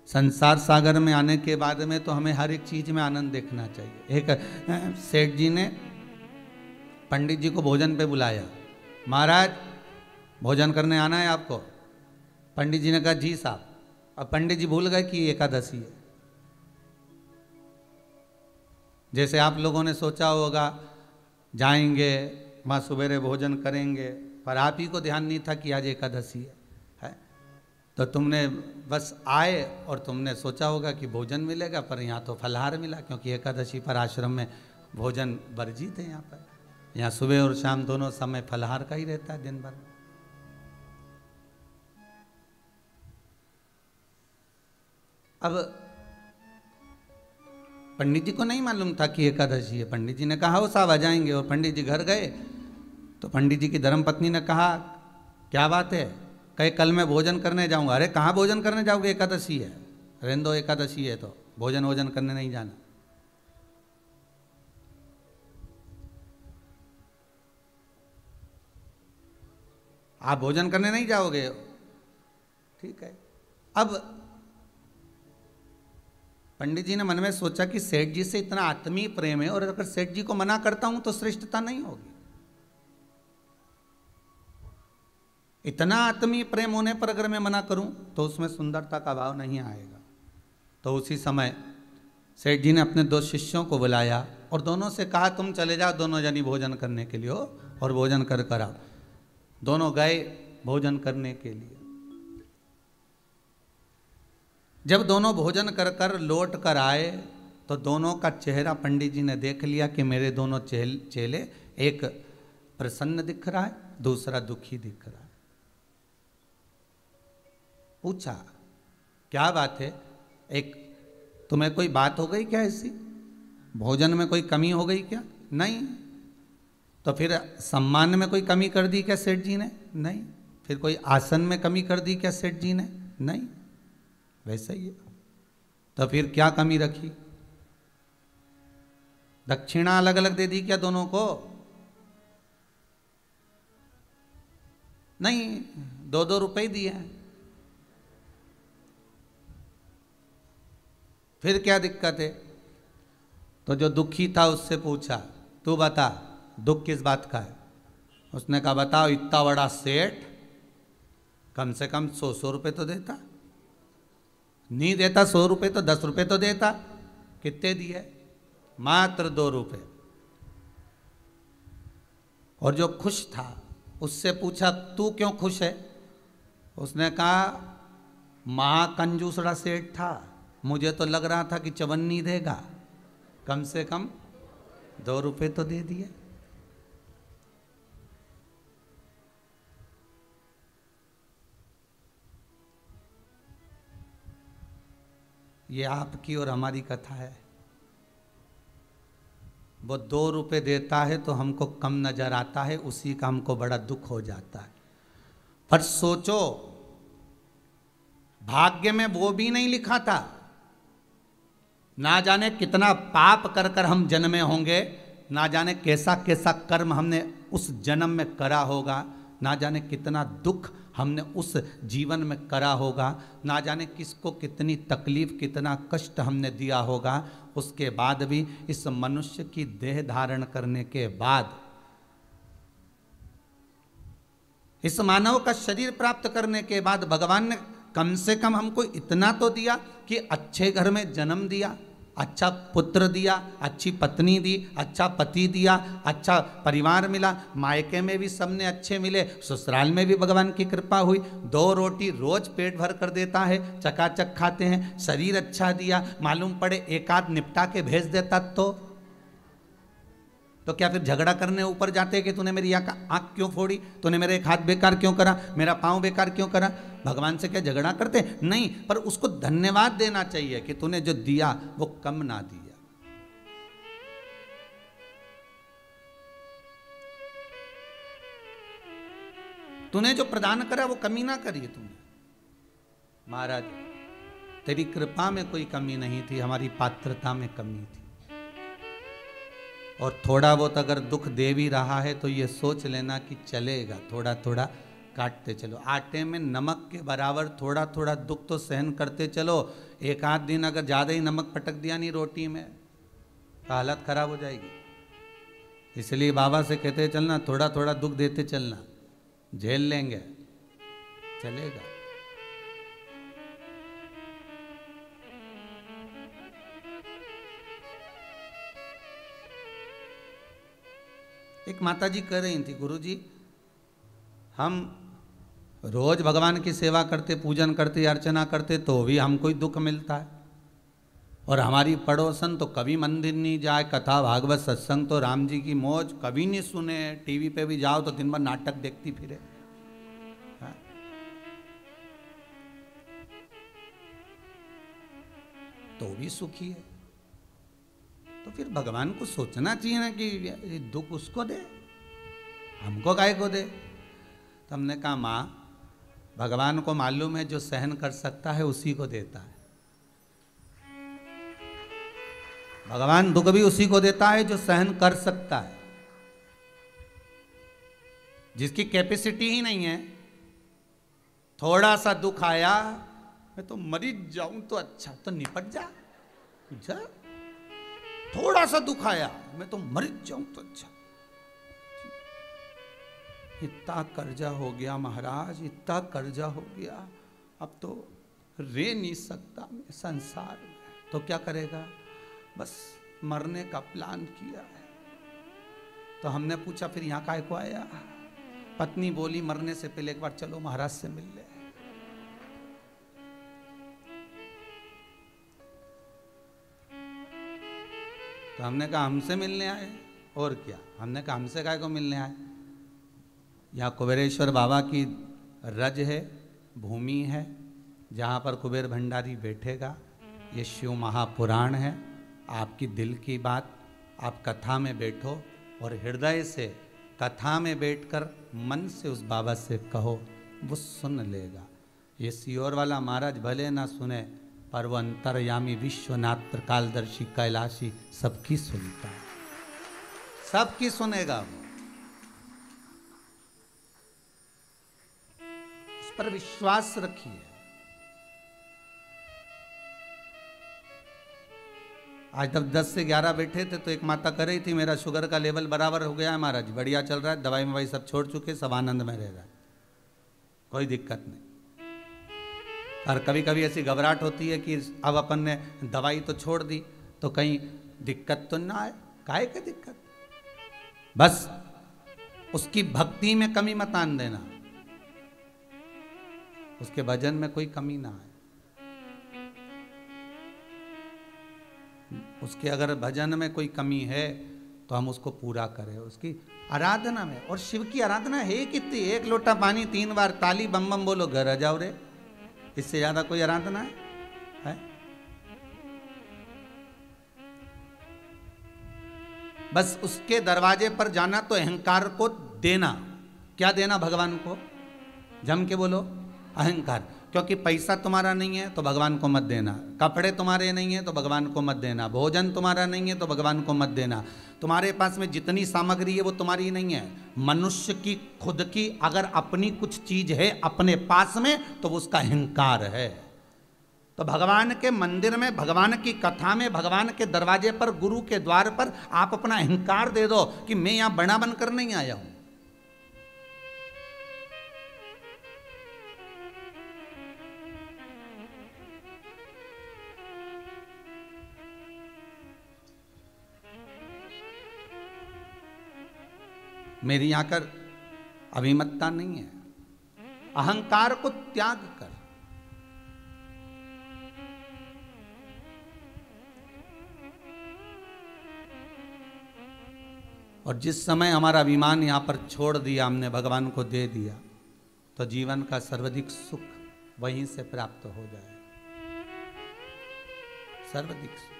संसार सागर में आने के बाद में तो हमें हर एक चीज में आनंद देखना चाहिए। एक सेठ जी ने पंडित जी को भोजन पे बुलाया, महाराज भोजन करने आना है आपको। पंडित जी ने कहा जी साहब। अब पंडित जी भूल गए कि एकादशी है। जैसे आप लोगों ने सोचा होगा जाएंगे वहाँ सवेरे भोजन करेंगे, पर आप ही को ध्यान नहीं था कि आज एकादशी है। तो तुमने बस आए और तुमने सोचा होगा कि भोजन मिलेगा, पर यहाँ तो फलाहार मिला, क्योंकि एकादशी पर आश्रम में भोजन वर्जित है। यहाँ पर यहाँ सुबह और शाम दोनों समय फलाहार का ही रहता है दिन भर। अब पंडित जी को नहीं मालूम था कि एकादशी है। पंडित जी ने कहा वो साहब आ जाएंगे, और पंडित जी घर गए तो पंडित जी की धर्मपत्नी ने कहा क्या बात है? कहे कल मैं भोजन करने जाऊंगा। अरे कहाँ भोजन करने जाओगे, एकादशी है। रहने दो, एकादशी है तो भोजन वोजन करने नहीं जाना। आप भोजन करने नहीं जाओगे, ठीक है। अब पंडित जी ने मन में सोचा कि सेठ जी से इतना आत्मीय प्रेम है, और अगर सेठ जी को मना करता हूं तो श्रेष्ठता नहीं होगी। इतना आत्मीय प्रेम होने पर अगर मैं मना करूं तो उसमें सुंदरता का भाव नहीं आएगा। तो उसी समय सेठ जी ने अपने 2 शिष्यों को बुलाया और दोनों से कहा तुम चले जाओ दोनों जनी भोजन करने के लिए हो, और भोजन कर आओ। दोनों गए भोजन करने के लिए। जब दोनों भोजन कर कर लौट कर आए तो दोनों का चेहरा पंडित जी ने देख लिया कि मेरे दोनों चेले, एक प्रसन्न दिख रहा है, दूसरा दुखी दिख रहा है। पूछा क्या बात है? एक तुम्हें कोई बात हो गई क्या ऐसी? भोजन में कोई कमी हो गई क्या? नहीं। तो फिर सम्मान में कोई कमी कर दी क्या सेठ जी ने? नहीं। फिर कोई आसन में कमी कर दी क्या सेठ जी ने? नहीं। वैसा ही है। तो फिर क्या कमी रखी? दक्षिणा अलग अलग दे दी क्या दोनों को? नहीं, 2-2 रुपए दिए हैं। फिर क्या दिक्कत है? तो जो दुखी था उससे पूछा तू बता दुख किस बात का है? उसने कहा बताओ, इतना बड़ा सेठ कम से कम 100 रुपए तो देता। नहीं देता 100 रुपए तो 10 रुपए तो देता। कितने दिए? मात्र 2 रुपए। और जो खुश था उससे पूछा तू क्यों खुश है? उसने कहा महाकंजूसड़ा सेठ था, मुझे तो लग रहा था कि चवन्नी देगा, कम से कम 2 रुपए तो दे दिए। ये आपकी और हमारी कथा है। वो 2 रुपए देता है तो हमको कम नजर आता है, उसी का हमको बड़ा दुख हो जाता है। पर सोचो भाग्य में वो भी नहीं लिखा था। ना जाने कितना पाप कर कर हम जन्मे होंगे, ना जाने कैसा कैसा कर्म हमने उस जन्म में करा होगा, ना जाने कितना दुख हमने उस जीवन में करा होगा, ना जाने किसको कितनी तकलीफ कितना कष्ट हमने दिया होगा। उसके बाद भी इस मनुष्य की देह धारण करने के बाद, इस मानव का शरीर प्राप्त करने के बाद भगवान ने कम से कम हमको इतना तो दिया कि अच्छे घर में जन्म दिया, अच्छा पुत्र दिया, अच्छी पत्नी दी, अच्छा पति दिया, अच्छा परिवार मिला, मायके में भी सबने अच्छे मिले, ससुराल में भी भगवान की कृपा हुई। 2 रोटी रोज पेट भर कर देता है, चकाचक खाते हैं, शरीर अच्छा दिया। मालूम पड़े एक आध निपटा के भेज देता तो क्या फिर झगड़ा करने ऊपर जाते कि तूने मेरी आंख क्यों फोड़ी, तूने मेरा एक हाथ बेकार क्यों करा, मेरा पांव बेकार क्यों करा? भगवान से क्या झगड़ा करते? नहीं, पर उसको धन्यवाद देना चाहिए कि तूने जो दिया वो कम ना दिया। तूने जो प्रदान करा वो कमी ना करी तूने। महाराज तेरी कृपा में कोई कमी नहीं थी, हमारी पात्रता में कमी थी। और थोड़ा बहुत अगर दुख दे भी रहा है तो ये सोच लेना कि चलेगा, थोड़ा थोड़ा काटते चलो। आटे में नमक के बराबर थोड़ा थोड़ा दुख तो सहन करते चलो। एक आध दिन अगर ज़्यादा ही नमक पटक दिया नहीं रोटी में तो हालत खराब हो जाएगी। इसलिए बाबा से कहते चलना, थोड़ा थोड़ा दुख देते चलना, झेल लेंगे, चलेगा। एक माता जी कह रही थी, गुरुजी हम रोज भगवान की सेवा करते, पूजन करते, अर्चना करते तो भी हमको ही दुख मिलता है, और हमारी पड़ोसन तो कभी मंदिर नहीं जाए, कथा भागवत सत्संग तो राम जी की मौज कभी नहीं सुने, टीवी पे भी जाओ तो दिन भर नाटक देखती फिरे। हाँ? तो भी सुखी है। तो फिर भगवान को सोचना चाहिए ना कि दुख उसको दे, हमको काहे को दे। तो हमने कहा माँ, भगवान को मालूम है जो सहन कर सकता है उसी को देता है। भगवान दुख भी उसी को देता है जो सहन कर सकता है। जिसकी कैपेसिटी ही नहीं है, थोड़ा सा दुख आया मैं तो मरी जाऊं तो अच्छा, तो निपट जा। थोड़ा सा दुख आया मैं तो मर जाऊं तो अच्छा। इतना कर्जा हो गया महाराज, इतना कर्जा हो गया, अब तो रह नहीं सकता मैं संसार में। तो क्या करेगा? बस मरने का प्लान किया है। तो हमने पूछा फिर यहाँ काहे को आया? पत्नी बोली मरने से पहले एक बार चलो महाराज से मिल ले। तो हमने कहा हमसे मिलने आए, और क्या। हमने कहा हमसे काहे को मिलने आए? यहाँ कुबेरेश्वर बाबा की रज है, भूमि है, जहाँ पर कुबेर भंडारी बैठेगा। ये शिव महापुराण है। आपकी दिल की बात आप कथा में बैठो और हृदय से कथा में बैठकर मन से उस बाबा से कहो, वो सुन लेगा। ये सियोर वाला महाराज भले ना सुने, पर वो अंतर्यामी विश्वनाथ कालदर्शी कैलाशी सबकी सुनता है, सबकी सुनेगा। उस पर विश्वास रखिए। आज तक 10 से 11 बैठे थे तो एक माता कर रही थी, मेरा शुगर का लेवल बराबर हो गया है महाराज, बढ़िया चल रहा है, दवाई मवाई सब छोड़ चुके, सब आनंद में रह रहा है, कोई दिक्कत नहीं। और कभी कभी ऐसी घबराहट होती है कि अब अपन ने दवाई तो छोड़ दी तो कहीं दिक्कत तो ना आए। काहे की दिक्कत? बस उसकी भक्ति में कमी मत आन देना, उसके भजन में कोई कमी ना आए। उसके अगर भजन में कोई कमी है तो हम उसको पूरा करें, उसकी आराधना में। और शिव की आराधना है कितनी? 1 लोटा पानी 3 बार ताली बम बम बोलो, घर आ जाओ रे। इससे ज्यादा कोई आराधना है? बस उसके दरवाजे पर जाना तो अहंकार को देना। क्या देना भगवान को? जम के बोलो, अहंकार। क्योंकि पैसा तुम्हारा नहीं है तो भगवान को मत देना, कपड़े तुम्हारे नहीं है तो भगवान को मत देना, भोजन तुम्हारा नहीं है तो भगवान को मत देना। तुम्हारे पास में जितनी सामग्री है वो तुम्हारी नहीं है। मनुष्य की खुद की अगर अपनी कुछ चीज है अपने पास में तो वो उसका अहंकार है। तो भगवान के मंदिर में, भगवान की कथा में, भगवान के दरवाजे पर, गुरु के द्वार पर आप अपना अहंकार दे दो कि मैं यहां बना बनकर नहीं आया हूं। मेरी आकर अभिमतता नहीं है। अहंकार को त्याग कर। और जिस समय हमारा अभिमान यहां पर छोड़ दिया, हमने भगवान को दे दिया, तो जीवन का सर्वाधिक सुख वहीं से प्राप्त हो जाए। सर्वाधिक सुख।